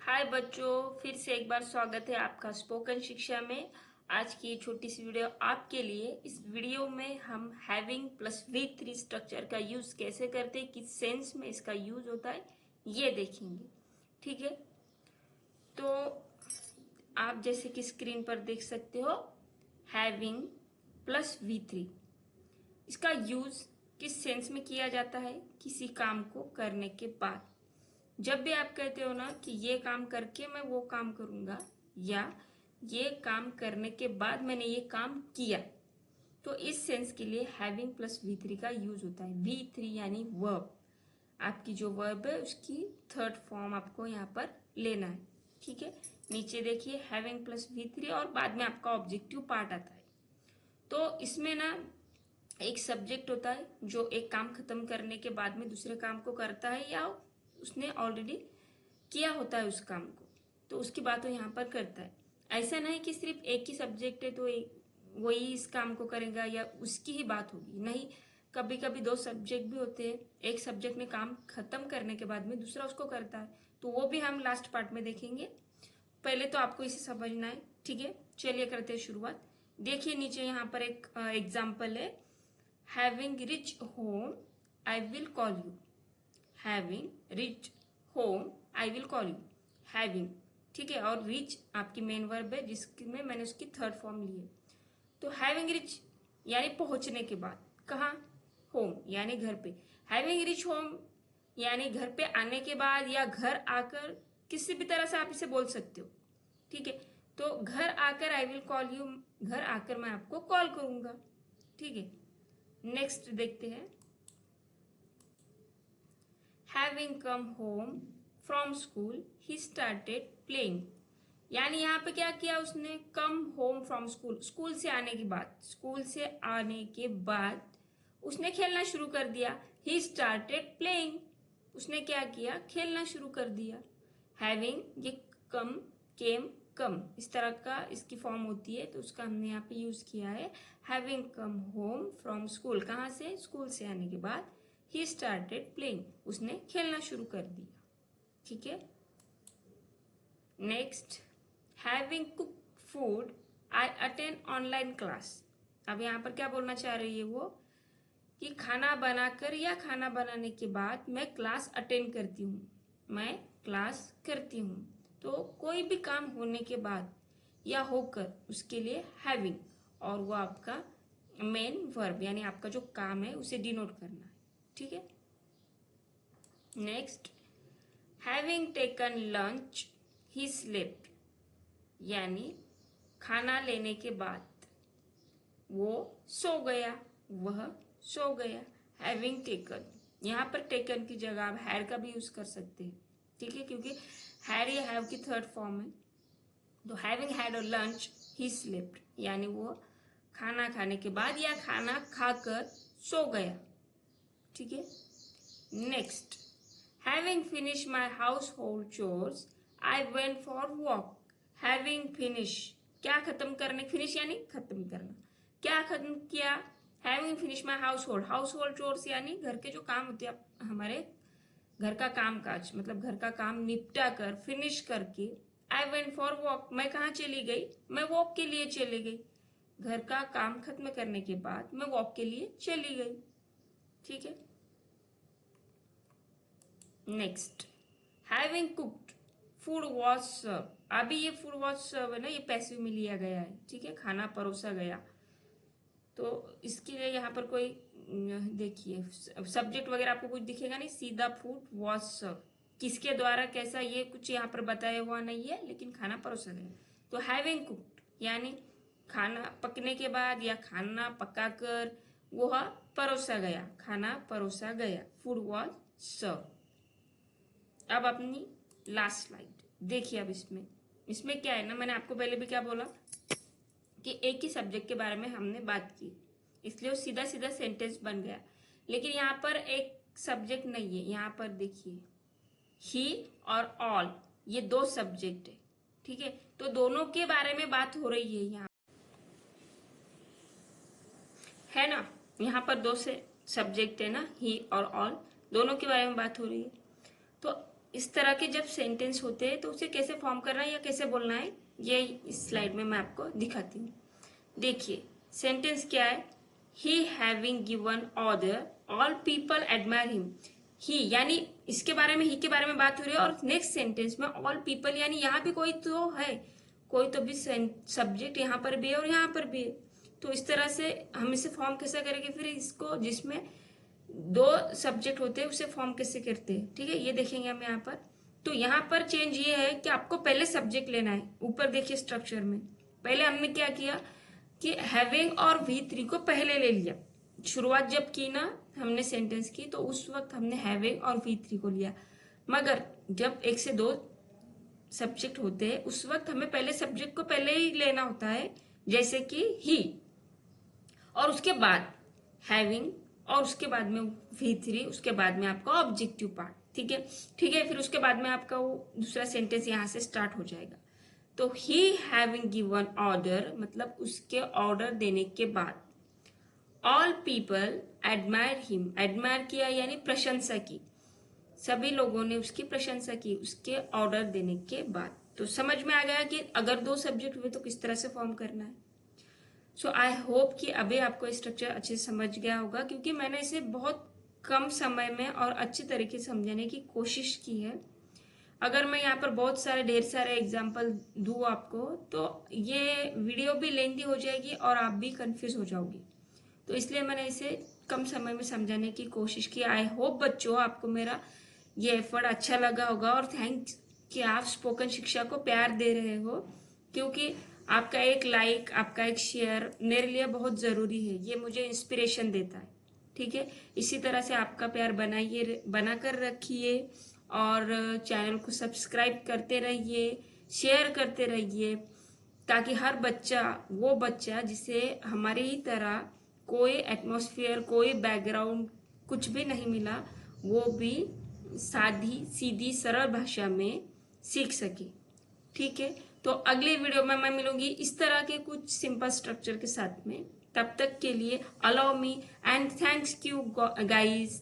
हाय बच्चों, फिर से एक बार स्वागत है आपका स्पोकन शिक्षा में। आज की ये छोटी सी वीडियो आपके लिए। इस वीडियो में हम हैविंग प्लस V3 स्ट्रक्चर का यूज कैसे करते हैं, किस सेंस में इसका यूज होता है, ये देखेंगे। ठीक है, तो आप जैसे कि स्क्रीन पर देख सकते हो, हैविंग प्लस V3 इसका यूज किस सेंस में किया जाता है, किसी काम को करने के बाद। जब भी आप कहते हो ना कि ये काम करके मैं वो काम करूंगा, या ये काम करने के बाद मैंने ये काम किया, तो इस सेंस के लिए हैविंग प्लस V3 का यूज होता है। V3 यानी वर्ब, आपकी जो वर्ब है उसकी थर्ड फॉर्म आपको यहाँ पर लेना है। ठीक है, नीचे देखिए हैविंग प्लस V3 और बाद में आपका ऑब्जेक्टिव पार्ट आता है। तो इसमें ना एक सब्जेक्ट होता है जो एक काम खत्म करने के बाद में दूसरे काम को करता है, या उसने ऑलरेडी किया होता है उस काम को, तो उसकी बात वो यहाँ पर करता है। ऐसा नहीं कि सिर्फ एक ही सब्जेक्ट है तो वही इस काम को करेगा या उसकी ही बात होगी, नहीं। कभी कभी दो सब्जेक्ट भी होते हैं, एक सब्जेक्ट ने काम खत्म करने के बाद में दूसरा उसको करता है, तो वो भी हम लास्ट पार्ट में देखेंगे। पहले तो आपको इसे समझना है। ठीक है, चलिए करते हैं शुरुआत। देखिए नीचे यहाँ पर एक एग्जाम्पल है, having rich home I will call you. Having rich home I will call you, having. ठीक है, और रिच आपकी मेन वर्ब है जिसमें मैंने उसकी थर्ड फॉर्म ली है। तो हैविंग रिच यानी पहुंचने के बाद, कहाँ? होम यानी घर पे। हैविंग रिच होम यानी घर पे आने के बाद या घर आकर, किसी भी तरह से आप इसे बोल सकते हो। ठीक है, तो घर आकर आई विल कॉल यू, घर आकर मैं आपको कॉल करूंगा। ठीक है, नेक्स्ट देखते हैं। Having come home from school he started playing, यानी यहाँ पे क्या किया उसने? Come home from school, school से आने के बाद, स्कूल से आने के बाद उसने खेलना शुरू कर दिया। ही स्टार्टेड प्लेइंग, उसने क्या किया? खेलना शुरू कर दिया। हैविंग, ये कम, केम, कम, इस तरह का इसकी फॉर्म होती है, तो उसका हमने यहाँ पे यूज किया है। Having come home from school, कहाँ से? स्कूल से आने के बाद। ही स्टार्टेड प्लेइंग, उसने खेलना शुरू कर दिया। ठीक है, next, having cook food I attend online class. अब यहाँ पर क्या बोलना चाह रही है वो, कि खाना बनाकर या खाना बनाने के बाद मैं क्लास अटेंड करती हूँ, मैं क्लास करती हूँ। तो कोई भी काम होने के बाद या होकर, उसके लिए हैविंग, और वो आपका मेन वर्ब यानी आपका जो काम है उसे डिनोट करना है। ठीक है, next, having taken lunch he slept, यानी खाना लेने के बाद वो सो गया, वह सो गया। हैविंग टेकन, यहाँ पर टेकन की जगह आप हैड का भी यूज कर सकते हैं। ठीक है, क्योंकि हैड या हैव की थर्ड फॉर्म है। तो having had a lunch he slept, यानी वो खाना खाने के बाद या खाना खाकर सो गया। ठीक है, next, having finish my house hold chores I went for walk. Having finish, क्या खत्म करने? फिनिश यानी खत्म करना, क्या खत्म किया? Having finish my house hold, house hold chores यानी घर के जो काम होते हैं हमारे घर का काम काज, मतलब घर का काम निपटा कर, फिनिश करके, आई वेंट फॉर वॉक, मैं कहाँ चली गई? मैं वॉक के लिए चली गई। घर का काम खत्म करने के बाद मैं वॉक के लिए चली गई। ठीक है, next, having cooked food was serve. अभी ये फूड वॉज सर्व है ना, ये पैसिव में लिया गया है। ठीक है, खाना परोसा गया, तो इसके लिए यहाँ पर कोई देखिए सब्जेक्ट वगैरह आपको कुछ दिखेगा नहीं, सीधा फूड वॉज सर्व, किसके द्वारा, कैसा, ये कुछ यहाँ पर बताया हुआ नहीं है, लेकिन खाना परोसा गया। तो हैविंग कुक्ड यानी खाना पकने के बाद या खाना पकाकर वह परोसा गया, खाना परोसा गया, फूड वॉज सर्व। अब अपनी लास्ट स्लाइड देखिए। अब इसमें इसमें क्या है ना, मैंने आपको पहले भी क्या बोला कि एक ही सब्जेक्ट के बारे में हमने बात की, इसलिए वो सीधा सीधा सेंटेंस बन गया। लेकिन यहाँ पर एक सब्जेक्ट नहीं है, यहाँ पर देखिए ही और ऑल, ये दो सब्जेक्ट है। ठीक है, तो दोनों के बारे में बात हो रही है यहाँ, है ना। यहाँ पर दो से सब्जेक्ट है ना, ही और ऑल, दोनों के बारे में बात हो रही है। तो इस तरह के जब सेंटेंस होते हैं तो उसे कैसे फॉर्म करना है या कैसे बोलना है, ये इस स्लाइड में मैं आपको दिखाती हूँ। देखिए सेंटेंस क्या है, he having given order all people admire him. He यानी इसके बारे में, ही के बारे में बात हो रही है, और नेक्स्ट सेंटेंस में ऑल पीपल यानी यहाँ भी कोई तो है, कोई तो भी सब्जेक्ट यहाँ पर भी है और यहाँ पर भी है। तो इस तरह से हम इसे फॉर्म कैसे करेंगे, फिर इसको जिसमें दो सब्जेक्ट होते हैं उसे फॉर्म कैसे करते हैं, ठीक है, ये देखेंगे हम यहाँ पर। तो यहाँ पर चेंज ये है कि आपको पहले सब्जेक्ट लेना है। ऊपर देखिए स्ट्रक्चर में पहले हमने क्या किया कि हैविंग और V3 को पहले ले लिया। शुरुआत जब की ना हमने सेंटेंस की तो उस वक्त हमने हैविंग और V3 को लिया, मगर जब एक से दो सब्जेक्ट होते हैं उस वक्त हमें पहले सब्जेक्ट को पहले ही लेना होता है, जैसे कि ही, और उसके बाद हैविंग, और उसके बाद में V3, उसके बाद में आपका ऑब्जेक्टिव पार्ट। ठीक है, ठीक है, फिर उसके बाद में आपका वो दूसरा सेंटेंस यहाँ से स्टार्ट हो जाएगा। तो ही हैविंग गिवन ऑर्डर मतलब उसके ऑर्डर देने के बाद, all people admire him, admire किया यानी प्रशंसा की, सभी लोगों ने उसकी प्रशंसा की उसके ऑर्डर देने के बाद। तो समझ में आ गया कि अगर दो सब्जेक्ट हुए तो किस तरह से फॉर्म करना है। सो आई होप कि अभी आपको स्ट्रक्चर अच्छे से समझ गया होगा, क्योंकि मैंने इसे बहुत कम समय में और अच्छे तरीके से समझाने की कोशिश की है। अगर मैं यहाँ पर बहुत सारे ढेर सारे एग्जाम्पल दूँ आपको तो ये वीडियो भी लेंदी हो जाएगी और आप भी कंफ्यूज हो जाओगी। तो इसलिए मैंने इसे कम समय में समझाने की कोशिश की। आई होप बच्चों आपको मेरा ये एफर्ट अच्छा लगा होगा, और थैंक्स कि आप स्पोकन शिक्षा को प्यार दे रहे हो, क्योंकि आपका एक लाइक, आपका एक शेयर मेरे लिए बहुत ज़रूरी है, ये मुझे इंस्पिरेशन देता है। ठीक है, इसी तरह से आपका प्यार बना कर रखिए, और चैनल को सब्सक्राइब करते रहिए, शेयर करते रहिए, ताकि हर बच्चा, वो बच्चा जिसे हमारी ही तरह कोई एटमॉस्फेयर, कोई बैकग्राउंड कुछ भी नहीं मिला, वो भी सादी सीधी सरल भाषा में सीख सके। ठीक है, तो अगली वीडियो में मैं मिलूंगी इस तरह के कुछ सिंपल स्ट्रक्चर के साथ में। तब तक के लिए allow me and thanks you guys.